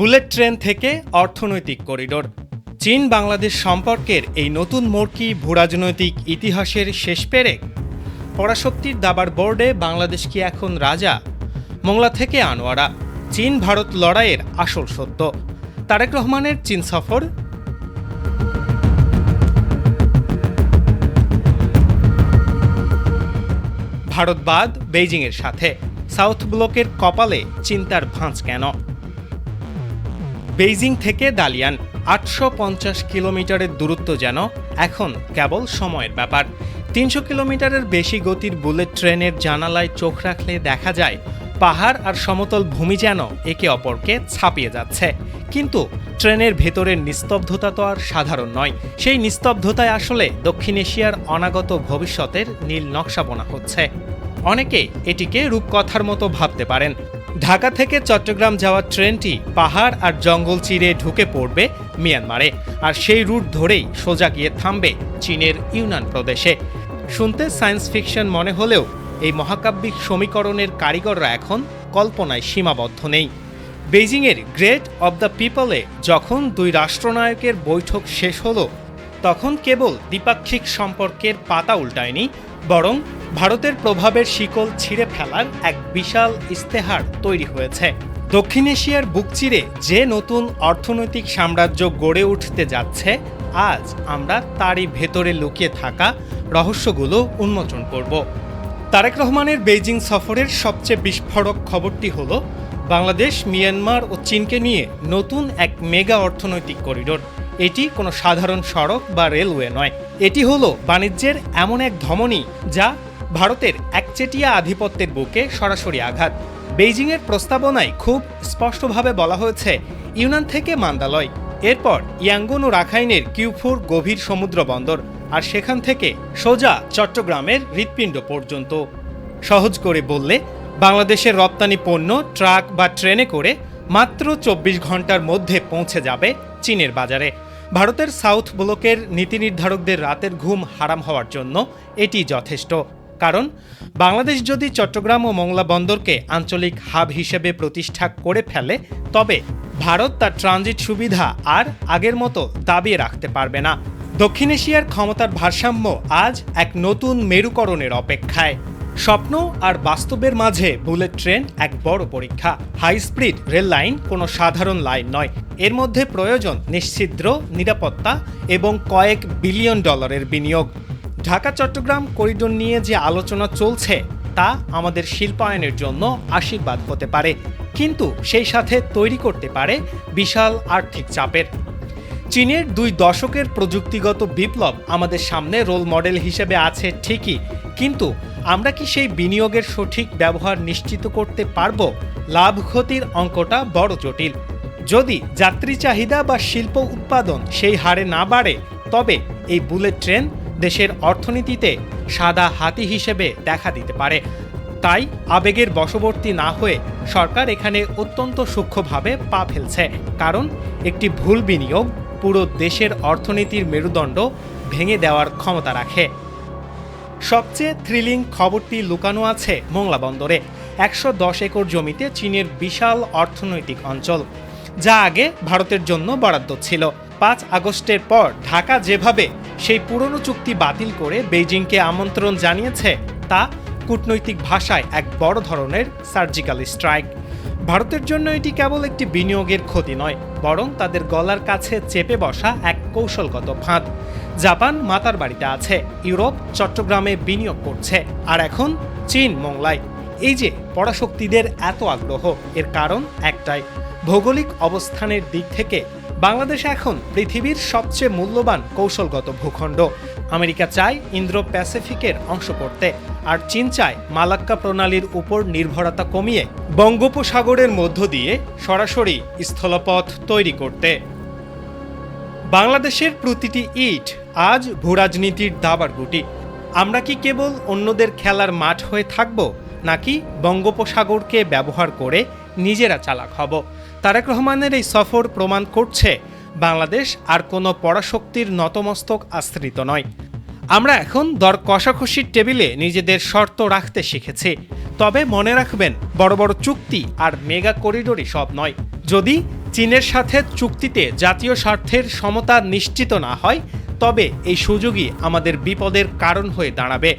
Bullet train থেকে অর্থনৈতিক corridor. চীন বাংলাদেশ সম্পর্কের এই নতুন মোড় কি ভূরাজনৈতিক ইতিহাসের শেষ পেরেক? পরাশক্তির দাবার বোর্ডে বাংলাদেশ কি এখন রাজা? মোংলা থেকে আনোয়ারা। চীন ভারত লড়াইয়ের আসল সত্য। তারেক রহমানের চীন সফর। ভারত বাদ বেইজিংয়ের সাথে সাউথ ব্লকের কপালে চিন্তার ভাঁজ কেন? বেইজিং থেকে দালিয়ান ৮৫০ কিলোমিটারের দূরত্ব যেন এখন কেবল সময়ের ব্যাপার। ৩০০ কিলোমিটারের বেশি গতির বুলেট ট্রেনের জানালায় চোখ রাখলে দেখা যায় পাহাড় আর সমতল ভূমি যেন একে অপরকে ছাপিয়ে যাচ্ছে। কিন্তু ট্রেনের ভেতরের নিস্তব্ধতা তো আর সাধারণ নয়। সেই নিস্তব্ধতায় আসলে দক্ষিণ এশিয়ার অনাগত ভবিষ্যতের নীল নকশা বোনা হচ্ছে। অনেকে এটিকে রূপকথার মতো ভাবতে পারেন। ঢাকা থেকে চট্টগ্রাম যাওয়ার ট্রেনটি পাহাড় আর জঙ্গল চিরে ঢুকে পড়বে মিয়ানমারে, আর সেই রুট ধরেই সোজা গিয়ে থামবে চীনের ইউনান প্রদেশে। শুনতে সায়েন্স ফিকশন মনে হলেও এই মহাকাব্যিক সমীকরণের কারিগররা এখন কল্পনায় সীমাবদ্ধ নেই। বেইজিংয়ের গ্রেট অব দ্য পিপলে যখন দুই রাষ্ট্রনায়কের বৈঠক শেষ হলো, তখন কেবল দ্বিপাক্ষিক সম্পর্কের পাতা উল্টায়নি, বরং ভারতের প্রভাবের শিকল ছিঁড়ে ফেলার এক বিশাল ইস্তেহার তৈরি হয়েছে। দক্ষিণ এশিয়ার বুক চিরে যে নতুন অর্থনৈতিক সাম্রাজ্য গড়ে উঠতে যাচ্ছে, আজ আমরা তারই ভেতরে লুকিয়ে থাকা রহস্যগুলো উন্মোচন করব। তারেক রহমানের বেইজিং সফরের সবচেয়ে বিস্ফোরক খবরটি হলো বাংলাদেশ, মিয়ানমার ও চীনকে নিয়ে নতুন এক মেগা অর্থনৈতিক করিডোর। এটি কোনো সাধারণ সড়ক বা রেলওয়ে নয়, এটি হলো বাণিজ্যের এমন এক ধমনী যা ভারতের একচেটিয়া আধিপত্যের বুকে সরাসরি আঘাত। বেইজিংয়ের প্রস্তাবনায় খুব স্পষ্টভাবে বলা হয়েছে ইউনান থেকে মান্দালয়, এরপর ইয়াঙ্গুন ও রাখাইনের কিউফুর গভীর সমুদ্র বন্দর, আর সেখান থেকে সোজা চট্টগ্রামের হৃৎপিণ্ড পর্যন্ত। সহজ করে বললে, বাংলাদেশের রপ্তানি পণ্য ট্রাক বা ট্রেনে করে মাত্র ২৪ ঘন্টার মধ্যে পৌঁছে যাবে চীনের বাজারে। ভারতের সাউথ ব্লকের নীতি নির্ধারকদের রাতের ঘুম হারাম হওয়ার জন্য এটি যথেষ্ট। কারণ বাংলাদেশ যদি চট্টগ্রাম ও মোংলা বন্দরকে আঞ্চলিক হাব হিসেবে প্রতিষ্ঠা করে ফেলে, তবে ভারত তার ট্রানজিট সুবিধা আর আগের মতো দাবিয়ে রাখতে পারবে না। দক্ষিণ এশিয়ার ক্ষমতার ভারসাম্য আজ এক নতুন মেরুকরণের অপেক্ষায়। স্বপ্ন আর বাস্তবের মাঝে বুলেট ট্রেন এক বড় পরীক্ষা। হাই স্পিড রেল লাইন কোনো সাধারণ লাইন নয়, এর মধ্যে প্রয়োজন নিশ্ছিদ্র নিরাপত্তা এবং কয়েক বিলিয়ন ডলারের বিনিয়োগ। ঢাকা চট্টগ্রাম করিডোর নিয়ে যে আলোচনা চলছে তা আমাদের শিল্পায়নের জন্য আশীর্বাদ হতে পারে, কিন্তু সেই সাথে তৈরি করতে পারে বিশাল আর্থিক চাপের। চীনের ২ দশকের প্রযুক্তিগত বিপ্লব আমাদের সামনে রোল মডেল হিসেবে আছে ঠিকই, কিন্তু আমরা কি সেই বিনিয়োগের সঠিক ব্যবহার নিশ্চিত করতে পারব? লাভ ক্ষতির অঙ্কটা বড় জটিল। যদি যাত্রী চাহিদা বা শিল্প উৎপাদন সেই হারে না বাড়ে, তবে এই বুলেট ট্রেন দেশের অর্থনীতিতে সাদা হাতি হিসেবে দেখা দিতে পারে। তাই আবেগের বশবর্তী না হয়ে সরকার এখানে অত্যন্ত সূক্ষ্মভাবে পা ফেলছে, কারণ একটি ভুল বিনিয়োগ পুরো দেশের অর্থনীতির মেরুদণ্ড ভেঙে দেওয়ার ক্ষমতা রাখে। সবচেয়ে থ্রিলিং খবরটি লুকানো আছে মোংলা বন্দরে। ১১০ একর জমিতে চীনের বিশাল অর্থনৈতিক অঞ্চল, যা আগে ভারতের জন্য বরাদ্দ ছিল। ৫ আগস্টের পর ঢাকা যেভাবে সেই পুরনো চুক্তি বাতিল করে বেইজিংকে আমন্ত্রণ জানিয়েছে, তা কূটনৈতিক ভাষায় এক বড় ধরনের সার্জিক্যাল স্ট্রাইক। ভারতের জন্য এটি কেবল একটি বিনিয়োগের ক্ষতি নয়, বরং তাদের গলার কাছে চেপে বসা এক কৌশলগত ফাঁদ। জাপান মাতার বাড়িতে আছে, ইউরোপ চট্টগ্রামে বিনিয়োগ করছে, আর এখন চীন মোংলায়। এই যে পরাশক্তিদের এত আগ্রহ, এর কারণ একটাই, ভৌগোলিক অবস্থানের দিক থেকে বাংলাদেশ এখন পৃথিবীর সবচেয়ে মূল্যবান কৌশলগত ভূখণ্ড। আমেরিকা চায় ইন্দ্রো প্যাসিফিকের অংশ করতে, আর চীন চায় মালাক্কা প্রণালীর উপর নির্ভরতা কমিয়ে বঙ্গোপসাগরের মধ্য দিয়ে সরাসরি স্থলপথ তৈরি করতে। বাংলাদেশের প্রতিটি ইট আজ ভূরাজনীতির দাবার গুটি। আমরা কি কেবল অন্যদের খেলার মাঠ হয়ে থাকব, নাকি বঙ্গোপসাগরকে ব্যবহার করে নিজেরা চালাক হব? তারেক রহমানের এই সফর প্রমাণ করছে বাংলাদেশ আর কোনো পরাশক্তির নতমস্তক আশ্রিত নয়। আমরা এখন দর কষাকষির টেবিলে নিজেদের শর্ত রাখতে শিখেছি। তবে মনে রাখবেন, বড় বড় চুক্তি আর মেগা করিডোরই সব নয়। যদি চীনের সাথে চুক্তিতে জাতীয় স্বার্থের সমতা নিশ্চিত না হয়, তবে এই সুযোগই আমাদের বিপদের কারণ হয়ে দাঁড়াবে।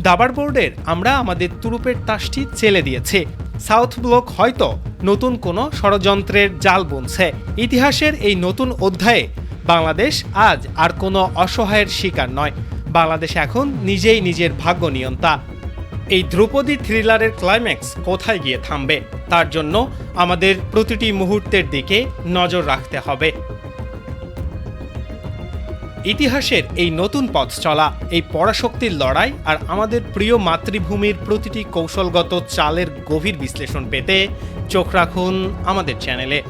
দাবার বোর্ডের আমরা আমাদের তুরুপের তাসটি চেলে দিয়েছি। সাউথ ব্লক হয়তো নতুন কোনো ষড়যন্ত্রের জাল বুনছে। ইতিহাসের এই নতুন অধ্যায়ে বাংলাদেশ আজ আর কোনো অসহায়ের শিকার নয়। বাংলাদেশ এখন নিজেই নিজের ভাগ্য নিয়ন্তা। এই ধ্রুপদী থ্রিলারের ক্লাইম্যাক্স কোথায় গিয়ে থামবে, তার জন্য আমাদের প্রতিটি মুহূর্তের দিকে নজর রাখতে হবে। ইতিহাসের এই নতুন পথ চলা, এই পরাশক্তির লড়াই আর আমাদের প্রিয় মাতৃভূমির প্রতিটি কৌশলগত চালের গভীর বিশ্লেষণ পেতে চোখ রাখুন আমাদের চ্যানেলে।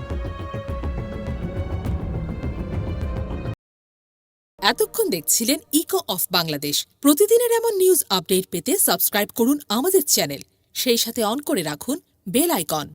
এতক্ষণ দেখছিলেন ইকো অফ বাংলাদেশ। প্রতিদিনের এমন নিউজ আপডেট পেতে সাবস্ক্রাইব করুন আমাদের চ্যানেল, সেই সাথে অন করে রাখুন বেল আইকন।